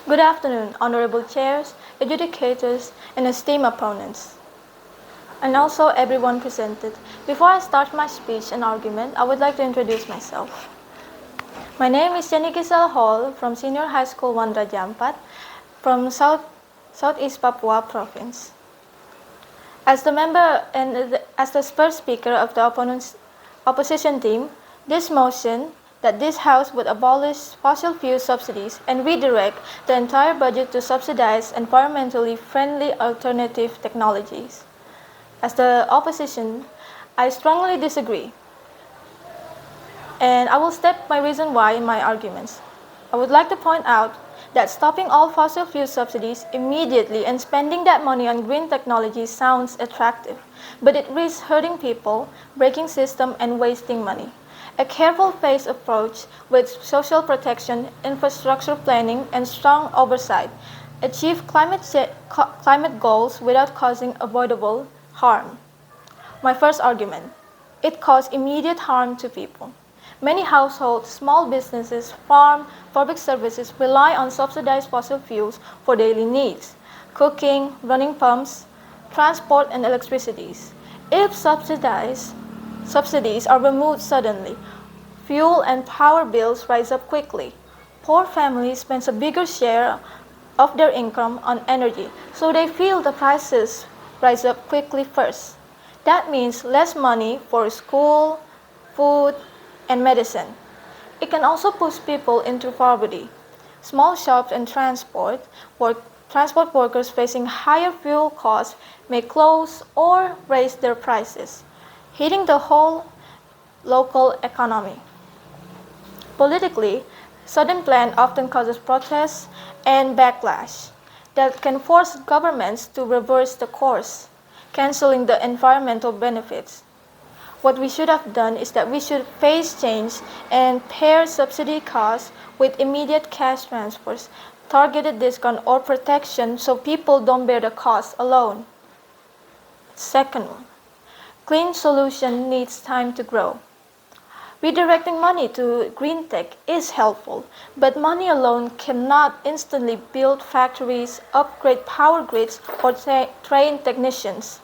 Good afternoon, honorable chairs, adjudicators, and esteemed opponents, and also everyone presented. Before I start my speech and argument, I would like to introduce myself. My name is GISELLA HOL from Senior High School 1 Raja AMPAT from Southeast Papua Province. As the member and as the first speaker of the opposition team, this motion that this House would abolish fossil fuel subsidies and redirect the entire budget to subsidize environmentally friendly alternative technologies. As the opposition, I strongly disagree, and I will state my reason why in my arguments. I would like to point out that stopping all fossil fuel subsidies immediately and spending that money on green technology sounds attractive, but it risks hurting people, breaking system, and wasting money. A careful phased approach with social protection, infrastructure planning, and strong oversight achieve climate goals without causing avoidable harm. My first argument, it caused immediate harm to people. Many households, small businesses, farm, public services rely on subsidized fossil fuels for daily needs, cooking, running pumps, transport, and electricity. If subsidies are removed suddenly, fuel and power bills rise up quickly. Poor families spend a bigger share of their income on energy, so they feel the prices rise up quickly first. That means less money for school, food, and medicine. It can also push people into poverty. Small shops and transport workers facing higher fuel costs may close or raise their prices, hitting the whole local economy. Politically, sudden plan often causes protests and backlash that can force governments to reverse the course, canceling the environmental benefits. What we should have done is that we should phase change and pair subsidy costs with immediate cash transfers, targeted discount or protection so people don't bear the cost alone. Second, clean solution needs time to grow. Redirecting money to green tech is helpful, but money alone cannot instantly build factories, upgrade power grids, or train technicians.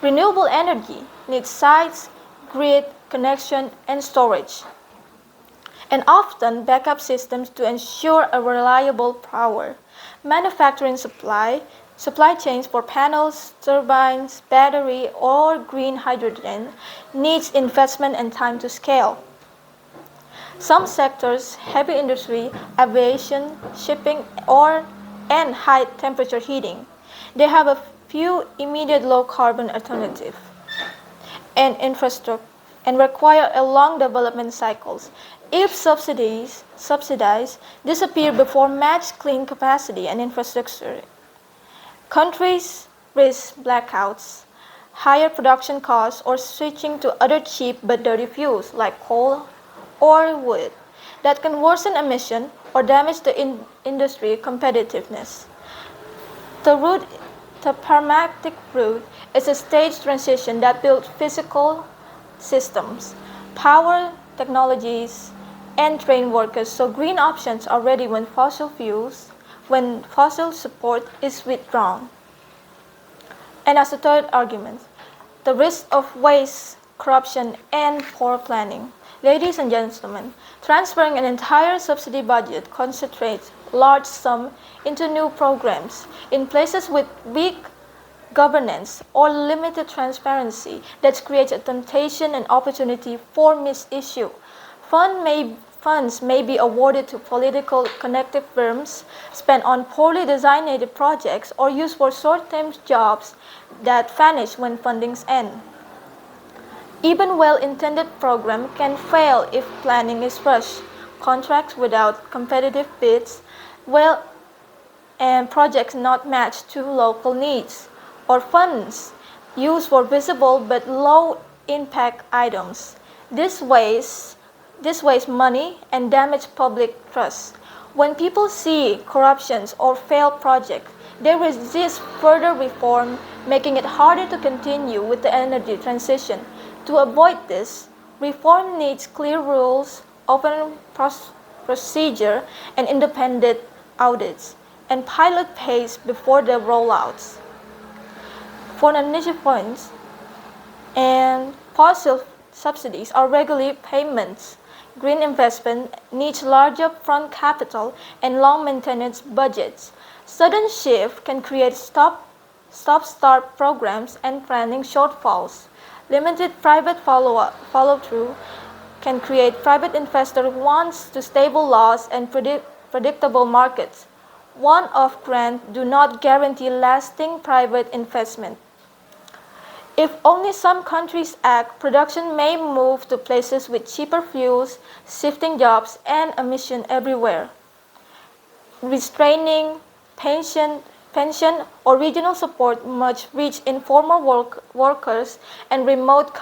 Renewable energy needs sites, grid, connection, and storage, and often backup systems to ensure a reliable power. Manufacturing supply chains for panels, turbines, battery, or green hydrogen needs investment and time to scale. Some sectors, heavy industry, aviation, shipping, and high temperature heating, they have a few immediate low carbon alternatives and infrastructure and require a long development cycles. If subsidies disappear before match clean capacity and infrastructure, countries risk blackouts, higher production costs, or switching to other cheap but dirty fuels like coal or wood that can worsen emission or damage the industry competitiveness. The pragmatic route is a staged transition that builds physical systems, power technologies, and train workers so green options are ready when fossil support is withdrawn. And as a third argument, the risk of waste, corruption, and poor planning. Ladies and gentlemen, transferring an entire subsidy budget concentrates large sums into new programs in places with weak governance or limited transparency that creates a temptation and opportunity for misissue. Funds may be awarded to political connective firms, spent on poorly designated projects, or used for short-term jobs that vanish when fundings end. Even well-intended programs can fail if planning is rushed, contracts without competitive bids, and projects not matched to local needs, or funds used for visible but low-impact items. This wastes money and damages public trust. When people see corruptions or failed projects, they resist further reform, making it harder to continue with the energy transition. To avoid this, reform needs clear rules, open procedure, and independent audits. and pilot phase before the rollouts. For energy points and fossil subsidies are regular payments. Green investment needs large upfront capital and long maintenance budgets. Sudden shift can create stop-start programs and planning shortfalls. Limited private follow-through can create private investor who wants to stable laws and predictable markets. One-off grants do not guarantee lasting private investment. If only some countries act, production may move to places with cheaper fuels, shifting jobs, and emission everywhere. Restraining pension or regional support must reach informal workers and remote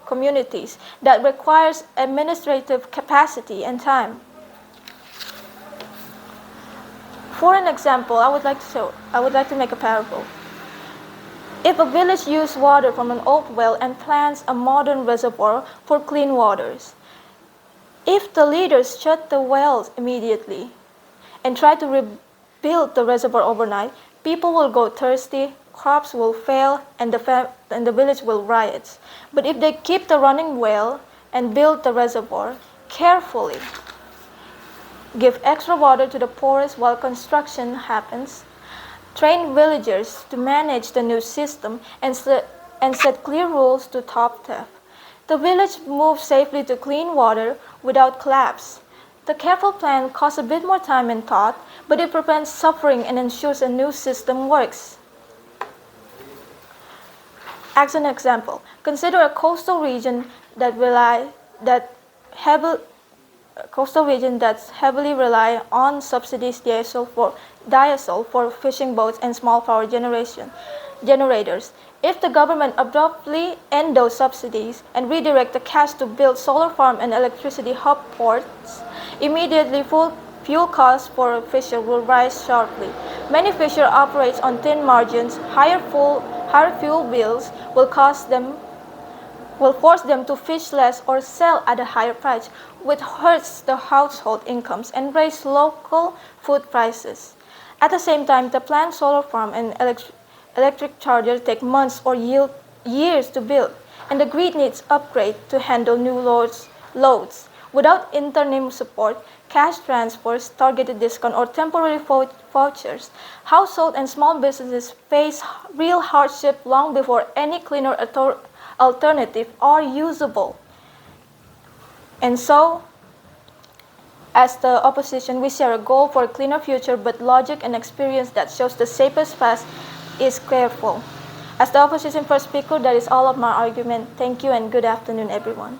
communities that requires administrative capacity and time. For an example, I would like to make a parable. If a village uses water from an old well and plants a modern reservoir for clean waters, if the leaders shut the wells immediately and try to rebuild the reservoir overnight, people will go thirsty, crops will fail, and the village will riot. But if they keep the running well and build the reservoir carefully, give extra water to the poorest while construction happens, train villagers to manage the new system, and set clear rules to stop theft, the village moves safely to clean water without collapse. The careful plan costs a bit more time and thought, but it prevents suffering and ensures a new system works. As an example, consider a coastal region that's heavily rely on subsidies diesel for fishing boats and small power generators. If the government abruptly end those subsidies and redirect the cash to build solar farm and electricity hub ports, immediately fuel costs for a fisher will rise sharply. Many fisher operates on thin margins. Higher fuel bills will force them to fish less or sell at a higher price, which hurts the household incomes and raises local food prices. At the same time, the planned solar farm and electric charger take months or years to build, and the grid needs upgrade to handle new loads. Without interim support, cash transfers, targeted discount, or temporary vouchers, households and small businesses face real hardship long before any cleaner alternatives are usable. And so, as the opposition, we share a goal for a cleaner future, but logic and experience that shows the safest path is careful. As the opposition first speaker, that is all of my argument. Thank you and good afternoon, everyone.